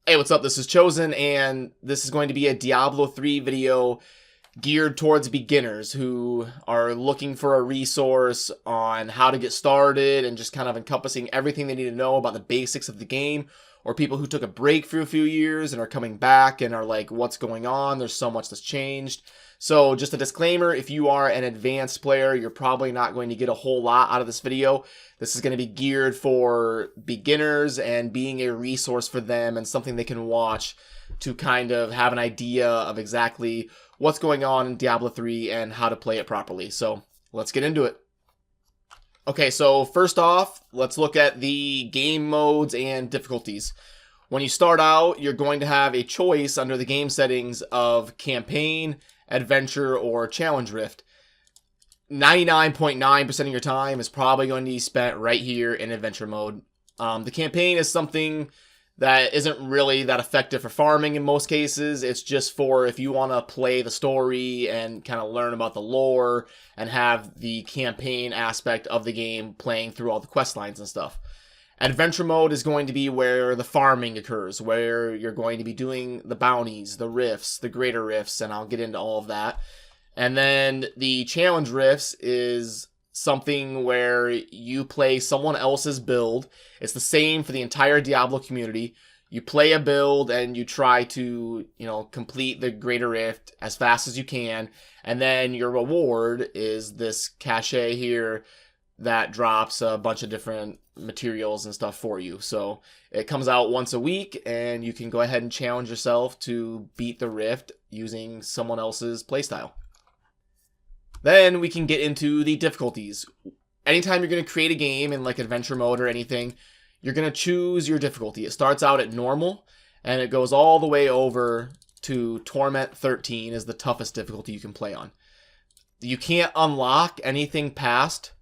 Hey, what's up? This is Chosen, and this is going to be a Diablo 3 video geared towards beginners who are looking for a resource on how to get started and just kind of encompassing everything they need to know about the basics of the game, or people who took a break for a few years and are coming back and are like, what's going on? There's so much that's changed. So just a disclaimer, if you are an advanced player, you're probably not going to get a whole lot out of this video. This is going to be geared for beginners and being a resource for them and something they can watch to kind of have an idea of exactly what's going on in Diablo 3 and how to play it properly. So let's get into it. Okay, so first off, let's look at the game modes and difficulties. When you start out, you're going to have a choice under the game settings of campaign, adventure, or challenge rift. 99.9% of your time is probably going to be spent right here in adventure mode. The campaign is something that isn't really that effective for farming in most cases. It's just for if you want to play the story and kind of learn about the lore and have the campaign aspect of the game playing through all the quest lines and stuff. Adventure mode is going to be where the farming occurs, where you're going to be doing the bounties, the rifts, the greater rifts, and I'll get into all of that. And then the challenge rifts is something where you play someone else's build. It's the same for the entire Diablo community. You play a build and you try to, complete the greater rift as fast as you can. And then your reward is this cachet here that drops a bunch of different materials and stuff for you. So it comes out once a week and you can go ahead and challenge yourself to beat the rift using someone else's playstyle. Then we can get into the difficulties. Anytime you're going to create a game in like adventure mode or anything, you're going to choose your difficulty. It starts out at normal and it goes all the way over to Torment 13 is the toughest difficulty you can play on. You can't unlock anything past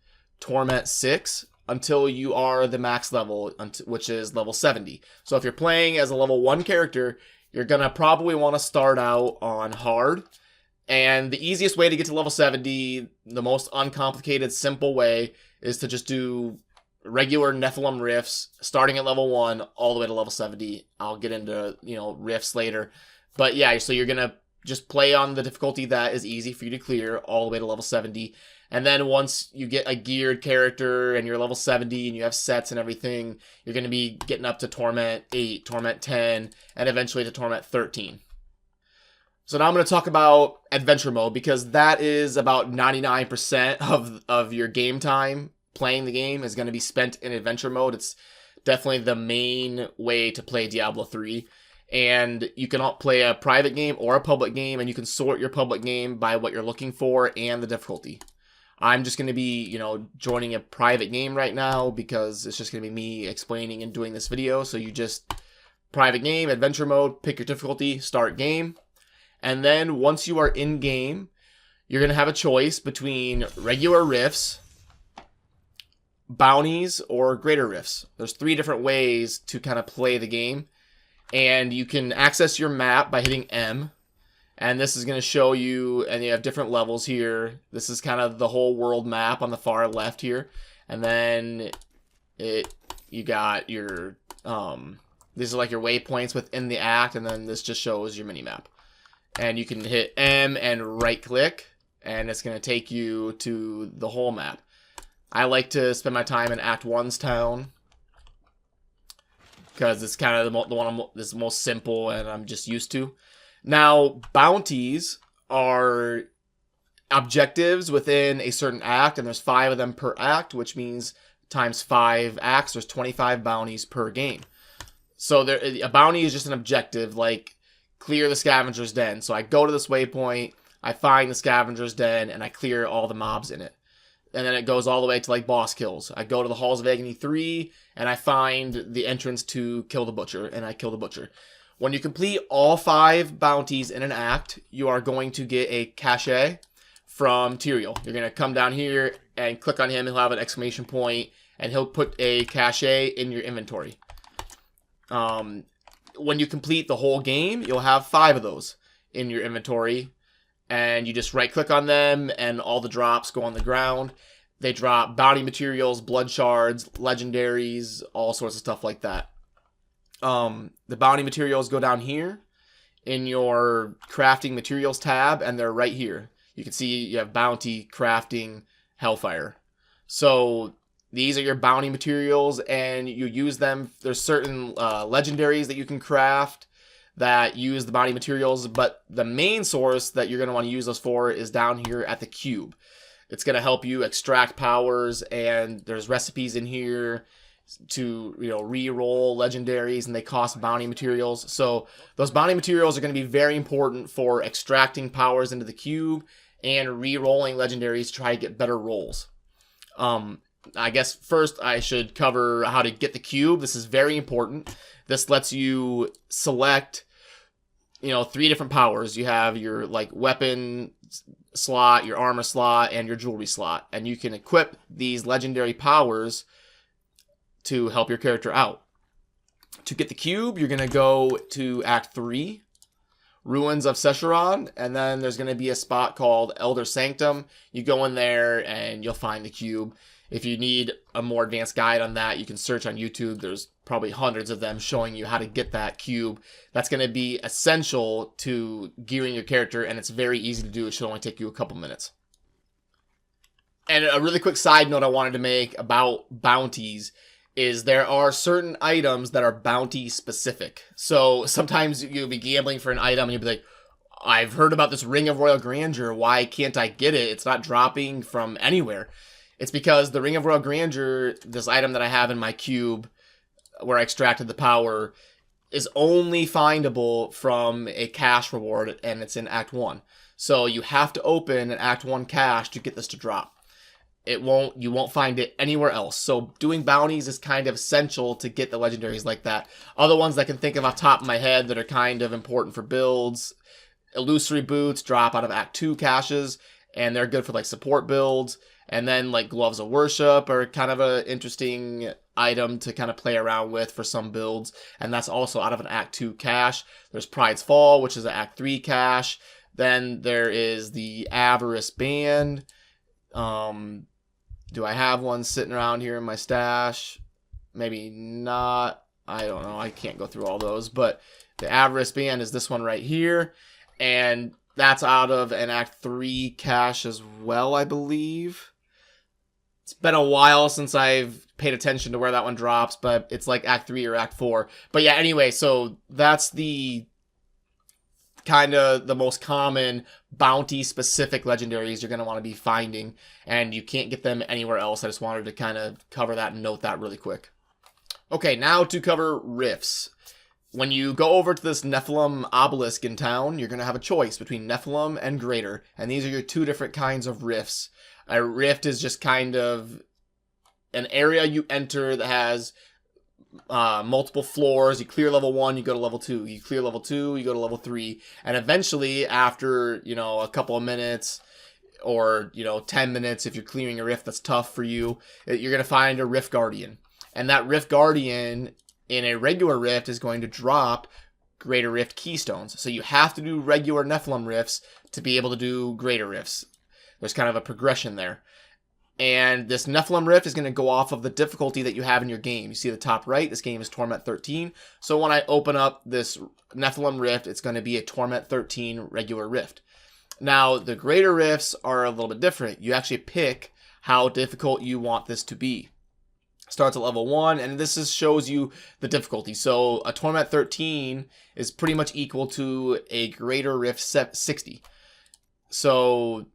Torment 6 until you are the max level, which is level 70. So if you're playing as a level 1 character, you're going to probably want to start out on hard. And the easiest way to get to level 70, the most uncomplicated, simple way, is to just do regular Nephilim rifts, starting at level 1 all the way to level 70. I'll get into, rifts later. But yeah, so you're going to just play on the difficulty that is easy for you to clear all the way to level 70. And then once you get a geared character and you're level 70 and you have sets and everything, you're going to be getting up to Torment 8, Torment 10, and eventually to Torment 13. So now I'm going to talk about adventure mode because that is about 99% of your game time playing the game is going to be spent in adventure mode. It's definitely the main way to play Diablo 3. And you can play a private game or a public game, and you can sort your public game by what you're looking for and the difficulty. I'm just going to be, joining a private game right now because it's just going to be me explaining and doing this video. So you just private game, adventure mode, pick your difficulty, start game. And then once you are in game, you're going to have a choice between regular rifts, bounties, or greater rifts. There's 3 different ways to kind of play the game. And you can access your map by hitting M. And this is going to show you, and you have different levels here. This is kind of the whole world map on the far left here. And then you got your, these are like your waypoints within the act. And then this just shows your mini map. And you can hit M and right click, and it's going to take you to the whole map. I like to spend my time in Act 1's town because it's kind of the one that's most simple and I'm just used to. Now, bounties are objectives within a certain act, and there's 5 of them per act, which means times 5 acts, there's 25 bounties per game. So a bounty is just an objective, like clear the scavenger's den. So I go to this waypoint, I find the scavenger's den, and I clear all the mobs in it. And then it goes all the way to like boss kills. I go to the Halls of Agony 3, and I find the entrance to kill the butcher, and I kill the butcher. When you complete all 5 bounties in an act, you are going to get a cachet from Tyrael. You're going to come down here and click on him. He'll have an exclamation point, and he'll put a cachet in your inventory. When you complete the whole game, you'll have 5 of those in your inventory. And you just right click on them and all the drops go on the ground. They drop bounty materials, blood shards, legendaries, all sorts of stuff like that. The bounty materials go down here in your crafting materials tab, and they're right here. You can see you have bounty, crafting, hellfire. So these are your bounty materials, and you use them. There's certain legendaries that you can craft that use the bounty materials, but the main source that you're going to want to use those for is down here at the cube. It's going to help you extract powers, and there's recipes in here to, you know, re-roll legendaries, and they cost bounty materials. So those bounty materials are going to be very important for extracting powers into the cube and re-rolling legendaries to try to get better rolls. I guess first I should cover how to get the cube. This is very important. This lets you select, you know, 3 different powers. You have your like weapon slot, your armor slot, and your jewelry slot, and you can equip these legendary powers to help your character out. To get the cube, you're going to go to Act 3, Ruins of Sescheron, and then there's going to be a spot called Elder Sanctum. You go in there and you'll find the cube. If you need a more advanced guide on that, you can search on YouTube. There's probably hundreds of them showing you how to get that cube. That's going to be essential to gearing your character, and it's very easy to do. It should only take you a couple minutes. And a really quick side note I wanted to make about bounties is there are certain items that are bounty specific. So sometimes you'll be gambling for an item and you'll be like, I've heard about this Ring of Royal Grandeur. Why can't I get it? It's not dropping from anywhere. It's because the Ring of Royal Grandeur, this item that I have in my cube where I extracted the power, is only findable from a cash reward, and it's in Act 1. So you have to open an Act 1 cache to get this to drop. You won't find it anywhere else. So doing bounties is kind of essential to get the legendaries like that. Other ones that I can think of off the top of my head that are kind of important for builds, illusory boots drop out of Act 2 caches, and they're good for like support builds. And then like gloves of worship are kind of an interesting item to kind of play around with for some builds, and that's also out of an Act 2 cache. There's Pride's Fall, which is an Act 3 cache. Then there is the Avarice Band. Do I have one sitting around here in my stash? Maybe not. I don't know. I can't go through all those. But the Avarice Band is this one right here. And that's out of an Act 3 cache as well, I believe. It's been a while since I've paid attention to where that one drops, but it's like Act 3 or Act 4. But yeah, anyway, so that's the kind of the most common bounty-specific legendaries you're going to want to be finding, and you can't get them anywhere else. I just wanted to kind of cover that and note that really quick. Okay, now to cover rifts. When you go over to this Nephilim obelisk in town, you're going to have a choice between Nephilim and Greater, and these are your 2 different kinds of rifts. A rift is just kind of an area you enter that has multiple floors. You clear level 1, you go to level 2. You clear level 2, you go to level 3. And eventually, after, you know, a couple of minutes or, you know, 10 minutes, if you're clearing a rift that's tough for you, you're going to find a Rift Guardian. And that Rift Guardian in a regular rift is going to drop Greater Rift keystones. So you have to do regular Nephilim rifts to be able to do Greater Rifts. There's kind of a progression there. And this Nephilim Rift is going to go off of the difficulty that you have in your game. You see the top right, this game is Torment 13. So when I open up this Nephilim Rift, it's going to be a Torment 13 regular Rift. Now, the Greater Rifts are a little bit different. You actually pick how difficult you want this to be. Starts at level 1, and this shows you the difficulty. So a Torment 13 is pretty much equal to a Greater Rift 60. So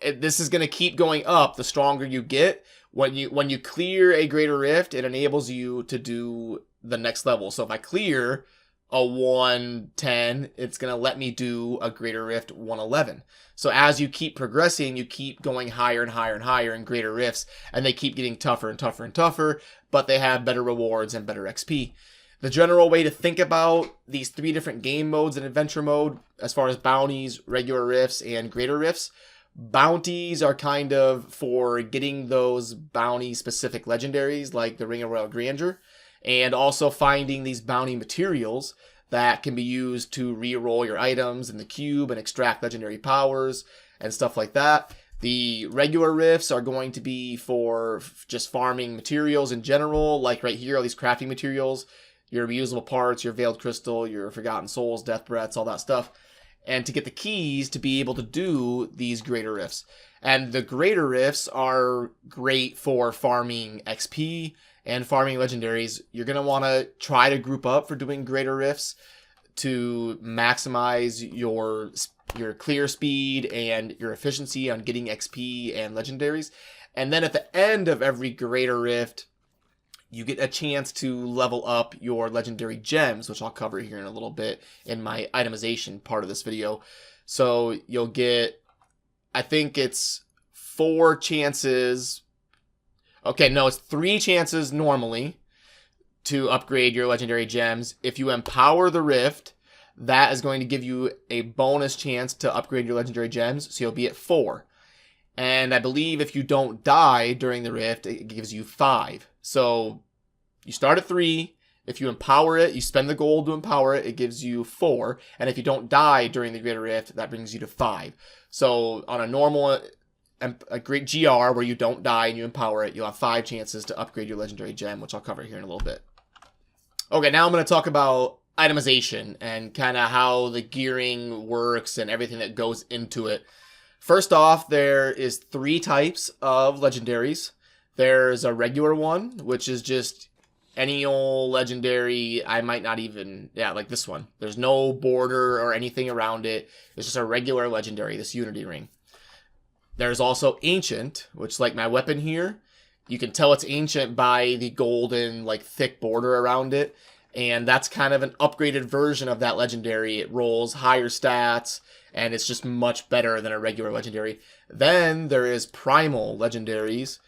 this is going to keep going up the stronger you get. When you clear a Greater Rift, it enables you to do the next level. So if I clear a 110, it's going to let me do a Greater Rift 111. So as you keep progressing, you keep going higher and higher and higher in Greater Rifts, and they keep getting tougher and tougher and tougher, but they have better rewards and better XP. The general way to think about these 3 different game modes in Adventure Mode, as far as bounties, regular rifts, and Greater Rifts, bounties are kind of for getting those bounty-specific legendaries, like the Ring of Royal Grandeur, and also finding these bounty materials that can be used to re-roll your items in the cube and extract legendary powers and stuff like that. The regular rifts are going to be for just farming materials in general, like right here, all these crafting materials. your reusable parts, your Veiled Crystal, your Forgotten Souls, Death Breaths, all that stuff, and to get the keys to be able to do these Greater Rifts. And the Greater Rifts are great for farming XP and farming legendaries. You're going to want to try to group up for doing Greater Rifts to maximize your clear speed and your efficiency on getting XP and legendaries. And then at the end of every Greater Rift, you get a chance to level up your legendary gems, which I'll cover here in a little bit in my itemization part of this video. So you'll get, I think it's 4 chances. Okay, no, it's 3 chances normally to upgrade your legendary gems. If you empower the rift, that is going to give you a bonus chance to upgrade your legendary gems. So you'll be at 4. And I believe if you don't die during the rift, it gives you 5. So you start at 3. If you empower it, you spend the gold to empower it, it gives you 4. And if you don't die during the Greater Rift, that brings you to 5. So on a normal, a great GR where you don't die and you empower it, you'll have 5 chances to upgrade your legendary gem, which I'll cover here in a little bit. Okay, now I'm going to talk about itemization and kind of how the gearing works and everything that goes into it. First off, there is 3 types of legendaries. There's a regular one, which is just any old legendary. I might not even, like this one. There's no border or anything around it. It's just a regular legendary, this Unity Ring. There's also Ancient, which like my weapon here, you can tell it's Ancient by the golden, like thick border around it. And that's kind of an upgraded version of that legendary. It rolls higher stats, and it's just much better than a regular legendary. Then there is Primal Legendaries.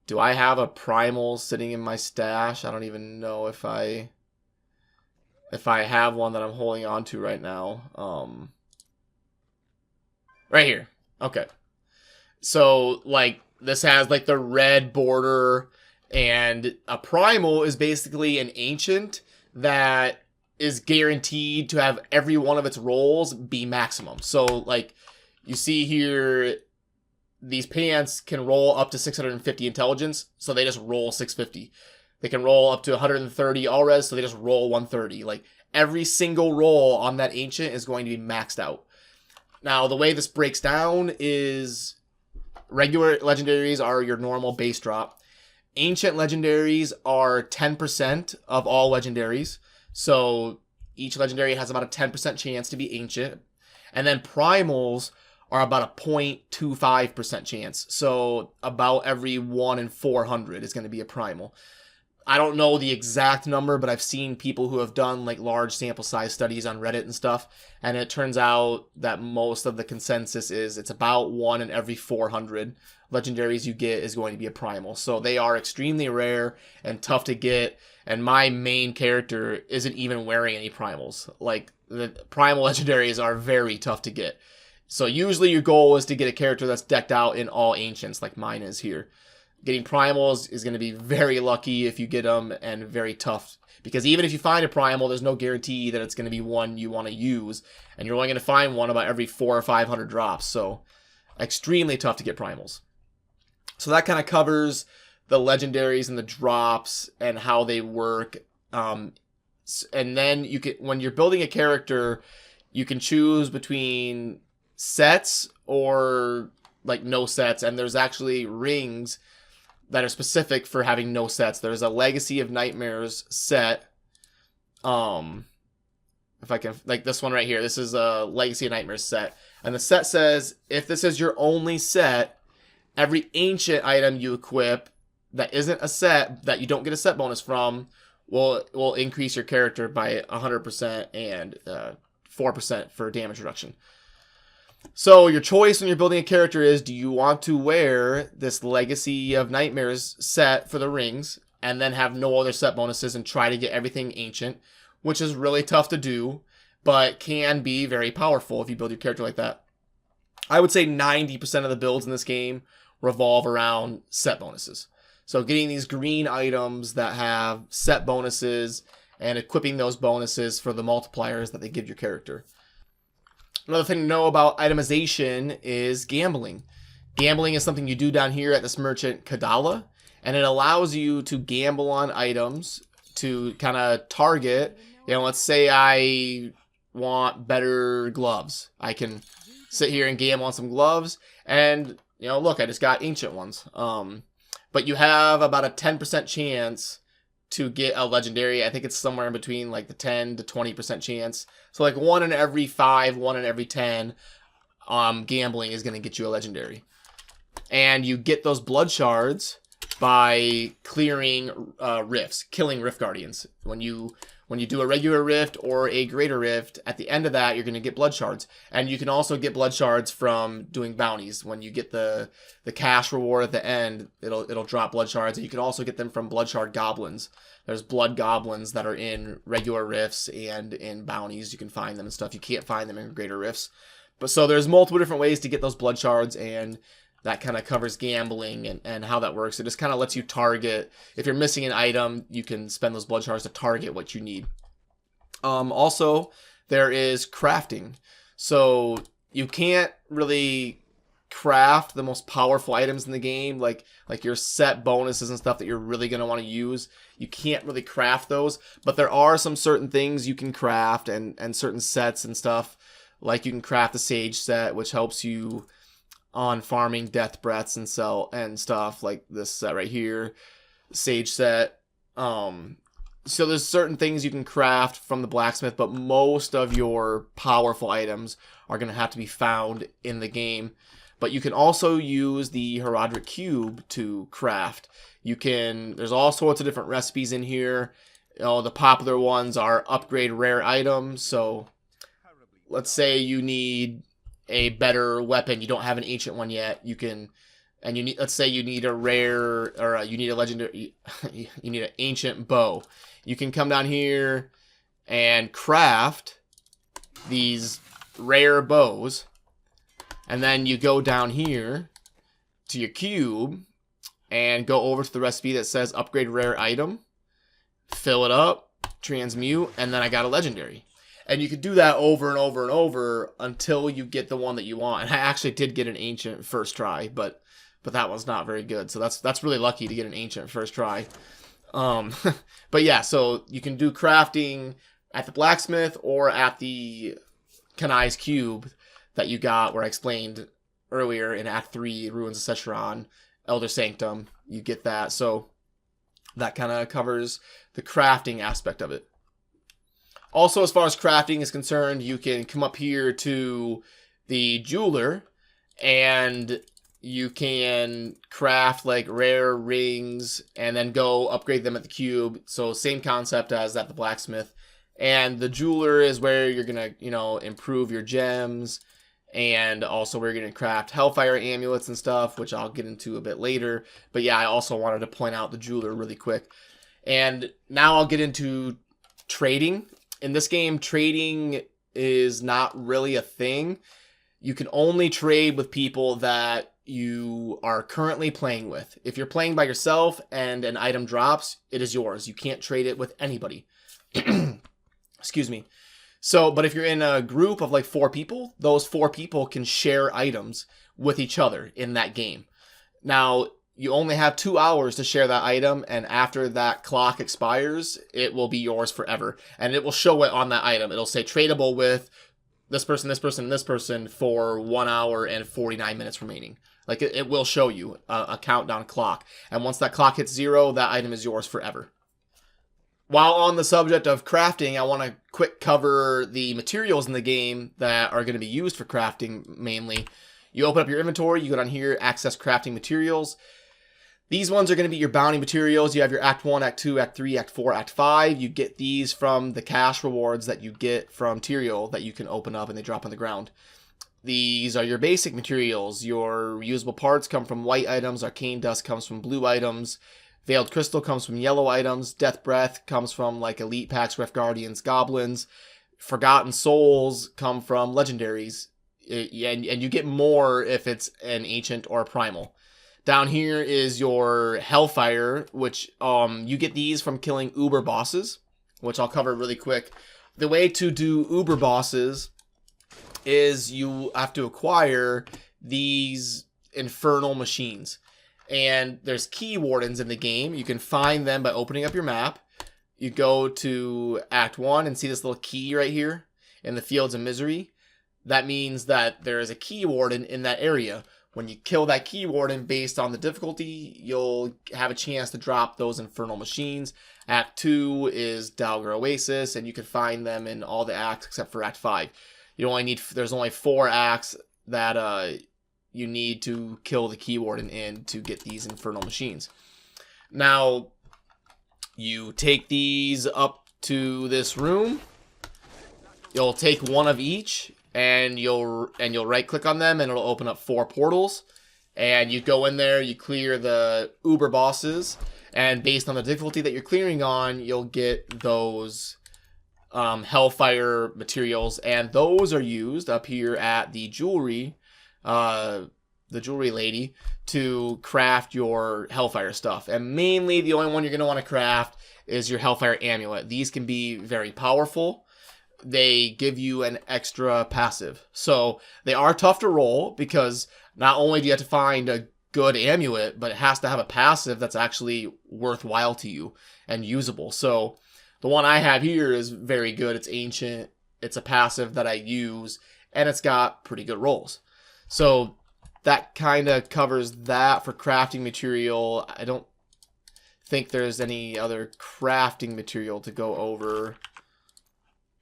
Do I have a Primal sitting in my stash? I don't even know if I have one that I'm holding on to right now. Right here. Okay. So, like, this has, like, the red border, and a Primal is basically an Ancient that is guaranteed to have every one of its rolls be maximum. So, like, you see here, these pants can roll up to 650 intelligence, so they just roll 650. They can roll up to 130 all-res, so they just roll 130. Like, every single roll on that Ancient is going to be maxed out. Now, the way this breaks down is regular legendaries are your normal base drop. Ancient legendaries are 10% of all legendaries. So each legendary has about a 10% chance to be Ancient. And then primals are about a 0.25% chance. So about every 1 in 400 is going to be a primal. I don't know the exact number, but I've seen people who have done like large sample size studies on Reddit and stuff. And it turns out that most of the consensus is it's about 1 in every 400 legendaries you get is going to be a primal. So they are extremely rare and tough to get. And my main character isn't even wearing any primals. Like, the primal legendaries are very tough to get. So usually your goal is to get a character that's decked out in all ancients, like mine is here. Getting primals is going to be very lucky if you get them, and very tough. Because even if you find a primal, there's no guarantee that it's going to be one you want to use. And you're only going to find one about every 400 or 500 drops. So extremely tough to get primals. So that kind of covers the legendaries and the drops and how they work. And then you can, when you're building a character, you can choose between sets or like no sets. And there's actually rings that are specific for having no sets. There's a Legacy of Nightmares set. If I can, like this one right here, this is a Legacy of Nightmares set. And the set says, if this is your only set, every ancient item you equip that isn't a set, that you don't get a set bonus from, will increase your character by 100% and 4% for damage reduction. So your choice when you're building a character is, do you want to wear this Legacy of Nightmares set for the rings and then have no other set bonuses and try to get everything ancient, which is really tough to do, but can be very powerful if you build your character like that. I would say 90% of the builds in this game revolve around set bonuses. So getting these green items that have set bonuses and equipping those bonuses for the multipliers that they give your character. Another thing to know about itemization is gambling. Gambling is something you do down here at this merchant Kadala, and it allows you to gamble on items to kind of target, you know, let's say I want better gloves. I can sit here and gamble on some gloves, and, you know, look, I just got ancient ones. But you have about a 10% chance to get a legendary. I think it's somewhere in between like the 10 to 20% chance. So like 1 in every 5, 1 in every 10 gambling is going to get you a legendary. And you get those blood shards by clearing rifts, killing rift guardians. When you do a regular rift or a greater rift, at the end of that, you're going to get blood shards. And you can also get blood shards from doing bounties. When you get the cash reward at the end, it'll drop blood shards. And you can also get them from blood shard goblins. There's blood goblins that are in regular rifts and in bounties. You can find them and stuff. You can't find them in greater rifts. But so there's multiple different ways to get those blood shards, and that kind of covers gambling and how that works. It just kind of lets you target. If you're missing an item, you can spend those blood shards to target what you need. Also, there is crafting. So you can't really craft the most powerful items in the game, like your set bonuses and stuff that you're really going to want to use. You can't really craft those, but there are some certain things you can craft and certain sets and stuff. Like you can craft the Sage set, which helps you on farming death breaths and stuff, like this set right here, Sage set. So there's certain things you can craft from the blacksmith, but most of your powerful items are going to have to be found in the game. But you can also use the Herodic Cube to craft. There's all sorts of different recipes in here. You know, the popular ones are upgrade rare items. So let's say you need a better weapon. You don't have an ancient one yet. Let's say you need a rare, or you need a legendary, you need an ancient bow. You can come down here and craft these rare bows. And then you go down here to your cube and go over to the recipe that says upgrade rare item, fill it up, transmute, and then I got a legendary. And you can do that over and over and over until you get the one that you want. And I actually did get an ancient first try, but that one's not very good. So that's really lucky to get an ancient first try. But yeah, so you can do crafting at the blacksmith or at the Kanai's cube that you got, where I explained earlier in Act 3, Ruins of Secheron, Elder Sanctum. You get that. So that kind of covers the crafting aspect of it. Also, as far as crafting is concerned, you can come up here to the jeweler and you can craft like rare rings and then go upgrade them at the cube. So same concept as at the blacksmith. And the jeweler is where you're going to, improve your gems, and also we're going to craft Hellfire Amulets and stuff, which I'll get into a bit later. But yeah, I also wanted to point out the jeweler really quick. And now I'll get into trading. In this game, trading is not really a thing. You can only trade with people that you are currently playing with. If you're playing by yourself and an item drops, it is yours. You can't trade it with anybody. Excuse me. So, but if you're in a group of like 4 people, those 4 people can share items with each other in that game. Now, you only have 2 hours to share that item, and after that clock expires, it will be yours forever. And it will show it on that item. It'll say tradable with this person, this person, and this person for 1 hour and 49 minutes remaining. Like, it will show you a countdown clock. And once that clock hits 0, that item is yours forever. While on the subject of crafting, I want to quick cover the materials in the game that are going to be used for crafting mainly. You open up your inventory, you go down here, access crafting materials. These ones are going to be your bounty materials. You have your Act 1, Act 2, Act 3, Act 4, Act 5. You get these from the cash rewards that you get from Tyrael that you can open up and they drop on the ground. These are your basic materials. Your reusable parts come from white items. Arcane dust comes from blue items. Veiled crystal comes from yellow items. Death breath comes from like elite packs, Rift Guardians, goblins. Forgotten souls come from legendaries. And you get more if it's an ancient or a primal. Down here is your Hellfire, which you get these from killing Uber bosses, which I'll cover really quick. The way to do Uber bosses is you have to acquire these infernal machines. And there's key wardens in the game. You can find them by opening up your map. you go to Act 1 and see this little key right here in the Fields of Misery. That means that there is a key warden in that area. When you kill that key warden based on the difficulty, you'll have a chance to drop those infernal machines. Act 2 is Dalgar Oasis, and you can find them in all the acts except for Act 5. There's only 4 acts that you need to kill the key warden in to get these infernal machines. Now, you take these up to this room. You'll take one of each, and you'll right click on them, and it'll open up 4 portals. And you go in there, you clear the uber bosses, and based on the difficulty that you're clearing on, you'll get those Hellfire materials, and those are used up here at the jewelry lady to craft your Hellfire stuff. And mainly the only one you're going to want to craft is your Hellfire Amulet. These can be very powerful. They give you an extra passive. So they are tough to roll because not only do you have to find a good amulet, but it has to have a passive that's actually worthwhile to you and usable. So the one I have here is very good. It's ancient. It's a passive that I use, and it's got pretty good rolls. So that kind of covers that for crafting material. I don't think there's any other crafting material to go over.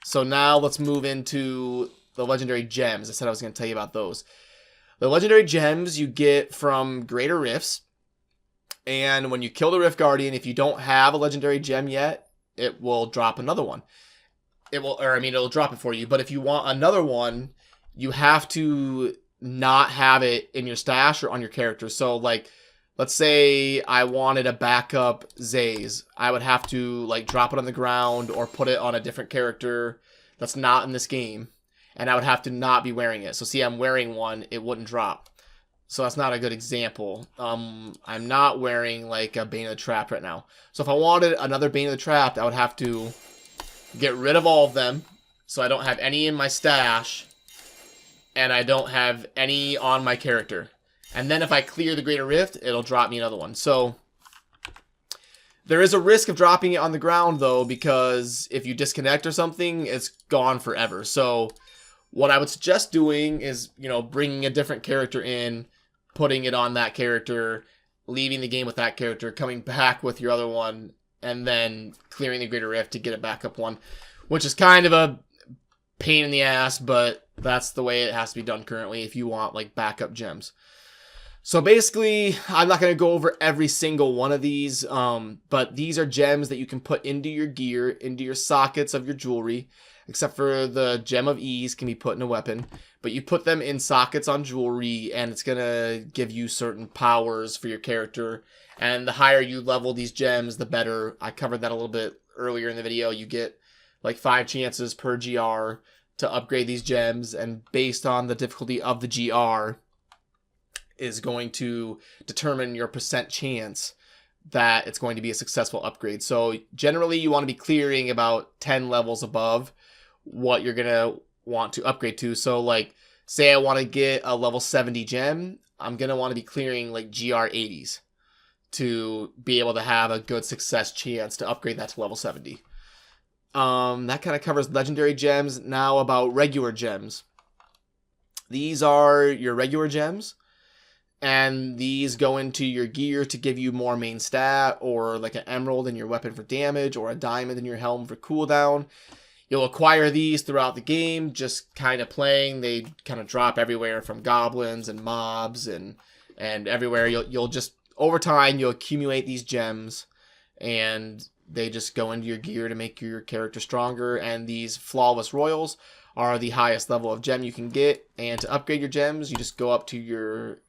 So now let's move into the legendary gems. I said I was going to tell you about those. The legendary gems you get from Greater Rifts. And when you kill the Rift Guardian, if you don't have a legendary gem yet, it will drop another one. It'll drop it for you. But if you want another one, you have to not have it in your stash or on your character. So, like, let's say I wanted a backup Zaze. I would have to, like, drop it on the ground or put it on a different character that's not in this game. And I would have to not be wearing it. So, see, I'm wearing one. It wouldn't drop. So that's not a good example. I'm not wearing, like, a Bane of the Trapped right now. So if I wanted another Bane of the Trapped, I would have to get rid of all of them. So I don't have any in my stash. And I don't have any on my character. And then if I clear the Greater Rift, it'll drop me another one. So there is a risk of dropping it on the ground, though, because if you disconnect or something, it's gone forever. So what I would suggest doing is, bringing a different character in, putting it on that character, leaving the game with that character, coming back with your other one, and then clearing the Greater Rift to get a backup one, which is kind of a pain in the ass, but that's the way it has to be done currently if you want, like, backup gems. So basically, I'm not going to go over every single one of these, but these are gems that you can put into your gear, into your sockets of your jewelry, except for the Gem of Ease can be put in a weapon. But you put them in sockets on jewelry, and it's going to give you certain powers for your character. And the higher you level these gems, the better. I covered that a little bit earlier in the video. You get like 5 chances per GR to upgrade these gems, and based on the difficulty of the GR is going to determine your percent chance that it's going to be a successful upgrade. So generally you want to be clearing about 10 levels above what you're going to want to upgrade to. So, like, say I want to get a level 70 gem, I'm going to want to be clearing like GR 80s to be able to have a good success chance to upgrade that to level 70. That kind of covers legendary gems. Now about regular gems. These are your regular gems, and these go into your gear to give you more main stat, or like an emerald in your weapon for damage, or a diamond in your helm for cooldown. You'll acquire these throughout the game, just kind of playing. They kind of drop everywhere from goblins and mobs and everywhere. You'll just, over time, you'll accumulate these gems, and they just go into your gear to make your character stronger. And these Flawless Royals are the highest level of gem you can get. And to upgrade your gems, you just go up to your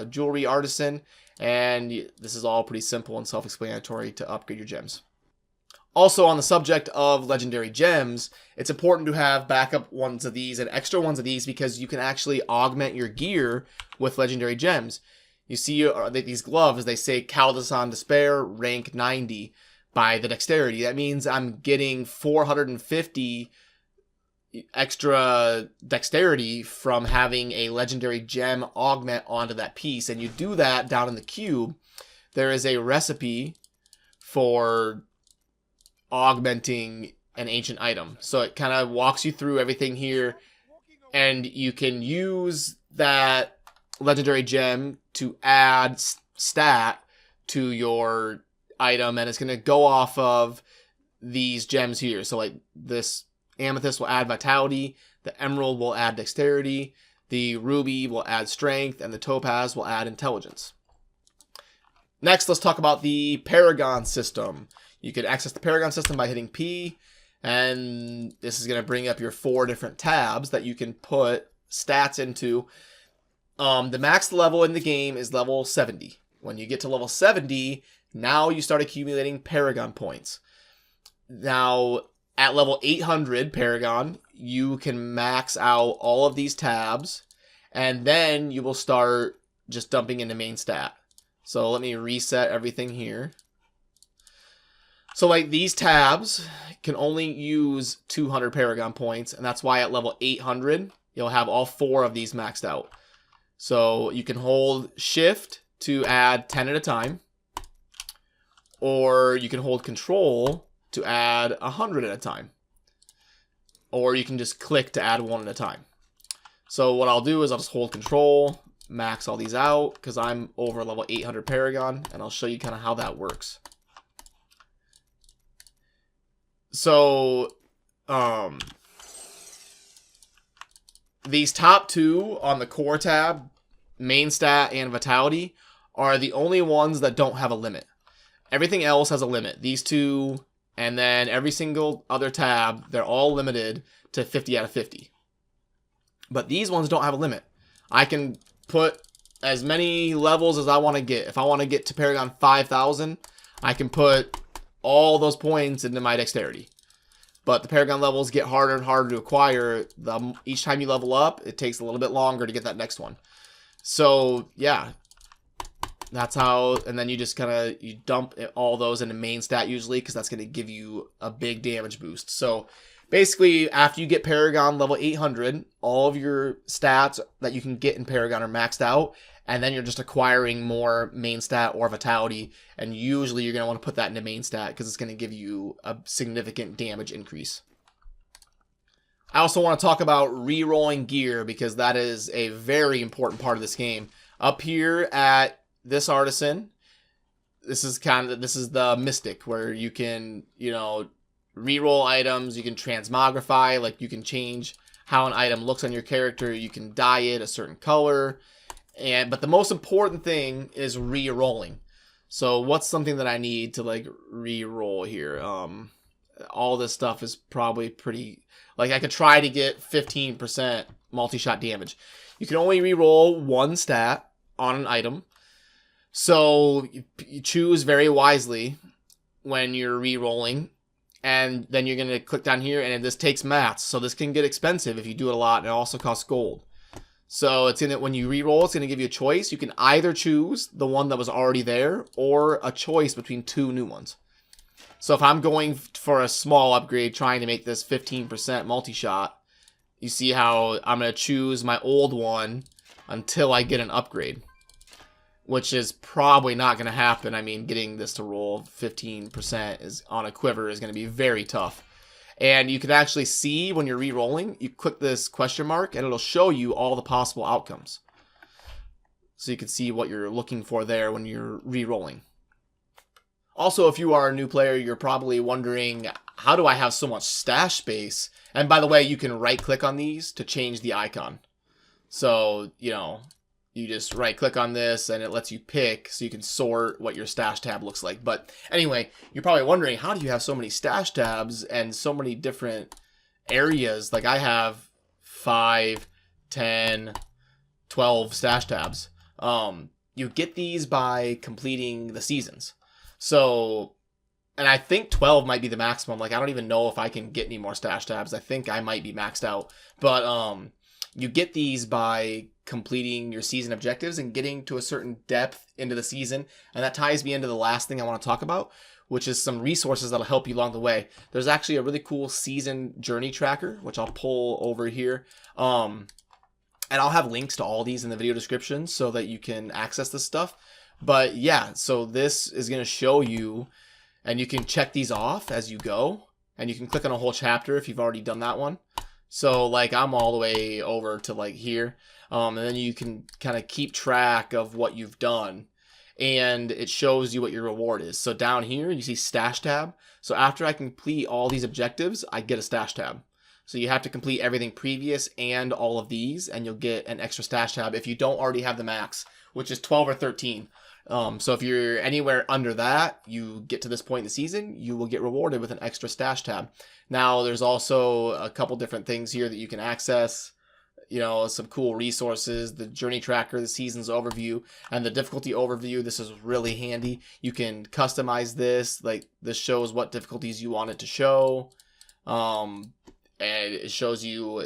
jewelry artisan, and this is all pretty simple and self-explanatory to upgrade your gems. Also, on the subject of legendary gems, it's important to have backup ones of these and extra ones of these, because you can actually augment your gear with legendary gems. You see these gloves, they say Caldeson Despair, rank 90 by the dexterity. That means I'm getting 450 extra dexterity from having a legendary gem augment onto that piece. And you do that down in the cube. There is a recipe for augmenting an ancient item. So it kind of walks you through everything here, and you can use that legendary gem to add stat to your item, and it's going to go off of these gems here. So like this amethyst will add vitality, the emerald will add dexterity, the ruby will add strength, and the topaz will add intelligence. Next, let's talk about the Paragon system. You can access the Paragon system by hitting P, and this is going to bring up your 4 different tabs that you can put stats into. The max level in the game is level 70. When you get to level 70, now you start accumulating Paragon points. Now, at level 800 Paragon, you can max out all of these tabs, and then you will start just dumping into main stat. So let me reset everything here. So like these tabs can only use 200 Paragon points, and that's why at level 800, you'll have all 4 of these maxed out. So you can hold shift to add 10 at a time, or you can hold control to add 100 at a time, or you can just click to add 1 at a time. So what I'll do is I'll just hold control, max all these out because I'm over level 800 Paragon, and I'll show you kind of how that works. So these top 2 on the core tab, main stat and vitality, are the only ones that don't have a limit. Everything else has a limit. These 2, and then every single other tab, they're all limited to 50 out of 50. But these ones don't have a limit. I can put as many levels as I want to get. If I want to get to Paragon 5000, I can put all those points into my dexterity. But the Paragon levels get harder and harder to acquire. Each time you level up, it takes a little bit longer to get that next one. So, yeah. That's how, and then you just kind of, you dump all those into main stat usually, because that's going to give you a big damage boost. So, basically, after you get Paragon level 800, all of your stats that you can get in Paragon are maxed out, and then you're just acquiring more main stat or vitality, and usually you're going to want to put that into main stat because it's going to give you a significant damage increase. I also want to talk about re-rolling gear because that is a very important part of this game. Up here at this artisan, this is the mystic where you can, re-roll items, you can transmogrify, like you can change how an item looks on your character, you can dye it a certain color, but the most important thing is re-rolling. So what's something that I need to like re-roll here? All this stuff is probably pretty, like I could try to get 15% multi-shot damage. You can only re-roll 1 stat on an item. So you choose very wisely when you're re-rolling, and then you're going to click down here, and this takes mats. So this can get expensive if you do it a lot, and it also costs gold. So it's in it when you re-roll, it's going to give you a choice. You can either choose the one that was already there, or a choice between 2 new ones. So if I'm going for a small upgrade, trying to make this 15% multi-shot, you see how I'm going to choose my old one until I get an upgrade, which is probably not going to happen. I mean, getting this to roll 15% is on a quiver is going to be very tough. And you can actually see when you're re-rolling, you click this question mark and it'll show you all the possible outcomes. So you can see what you're looking for there when you're re-rolling. Also, if you are a new player, you're probably wondering, how do I have so much stash space? And by the way, you can right click on these to change the icon. So, you just right click on this and it lets you pick so you can sort what your stash tab looks like. But anyway, you're probably wondering, how do you have so many stash tabs and so many different areas? Like I have 5, 10, 12 stash tabs. You get these by completing the seasons. So, and I think 12 might be the maximum. Like I don't even know if I can get any more stash tabs. I think I might be maxed out. But you get these by completing your season objectives and getting to a certain depth into the season. And that ties me into the last thing I want to talk about, which is some resources that'll help you along the way. There's actually a really cool season journey tracker, which I'll pull over here. And I'll have links to all these in the video description so that you can access this stuff. But yeah, so this is going to show you And you can check these off as you go. And you can click on a whole chapter if you've already done that one. So like I'm all the way over to like here. And then you can kind of keep track of what you've done. And it shows you what your reward is. So down here, you see stash tab. So after I complete all these objectives, I get a stash tab. So you have to complete everything previous and all of these, and you'll get an extra stash tab if you don't already have the max, which is 12 or 13. So if you're anywhere under that, you get to this point in the season, you will get rewarded with an extra stash tab. Now, there's also a couple different things here that you can access. You know, some cool resources, the journey tracker, the season's overview, and the difficulty overview. This is really handy. You can customize this. Like, this shows what difficulties you want it to show. And it shows you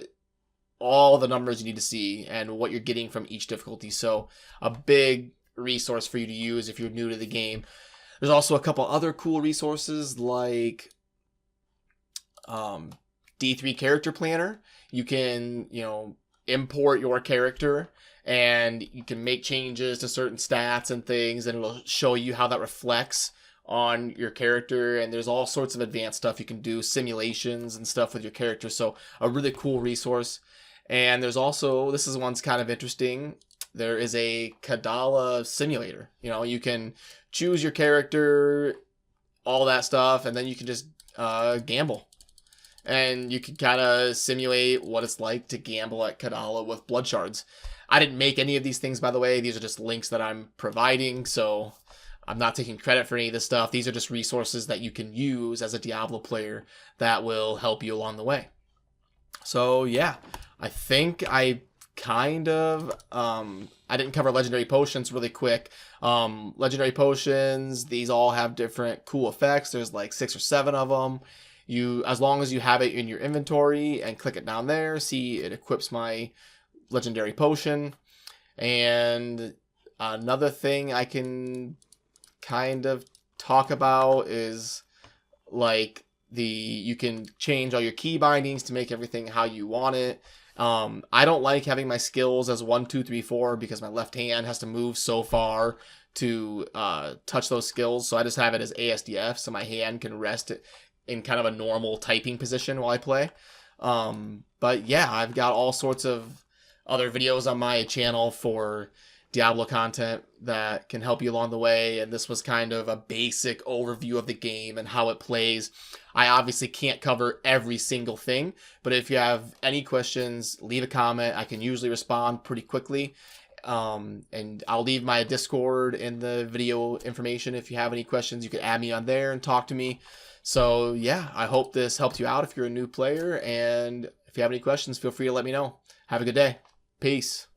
all the numbers you need to see and what you're getting from each difficulty. So a big resource for you to use if you're new to the game. There's also a couple other cool resources like D3 Character Planner. You can, you know, import your character and you can make changes to certain stats and things, and it'll show you how that reflects on your character. And there's all sorts of advanced stuff you can do, simulations and stuff with your character. So a really cool resource. And there's also, this is one's kind of interesting, there is a Kadala of Simulator. You know, you can choose your character, all that stuff, and then you can just gamble. And you can kind of simulate what it's like to gamble at Kadala with blood shards. I didn't make any of these things, by the way. These are just links that I'm providing, so I'm not taking credit for any of this stuff. These are just resources that you can use as a Diablo player that will help you along the way. So yeah, I think I kind of, I didn't cover legendary potions really quick. Legendary potions, these all have different cool effects. There's like 6 or 7 of them. As long as you have it in your inventory and click it down there, see it equips my legendary potion. And another thing I can kind of talk about is like you can change all your key bindings to make everything how you want it. I don't like having my skills as 1, 2, 3, 4 because my left hand has to move so far to touch those skills. So I just have it as ASDF so my hand can rest in kind of a normal typing position while I play. But yeah, I've got all sorts of other videos on my channel for Diablo content that can help you along the way, and this was kind of a basic overview of the game and how it plays. I obviously can't cover every single thing, but if you have any questions, leave a comment. I can usually respond pretty quickly, and I'll leave my Discord in the video information. If you have any questions, you can add me on there and talk to me. So yeah, I hope this helped you out if you're a new player, and if you have any questions, feel free to let me know. Have a good day. Peace.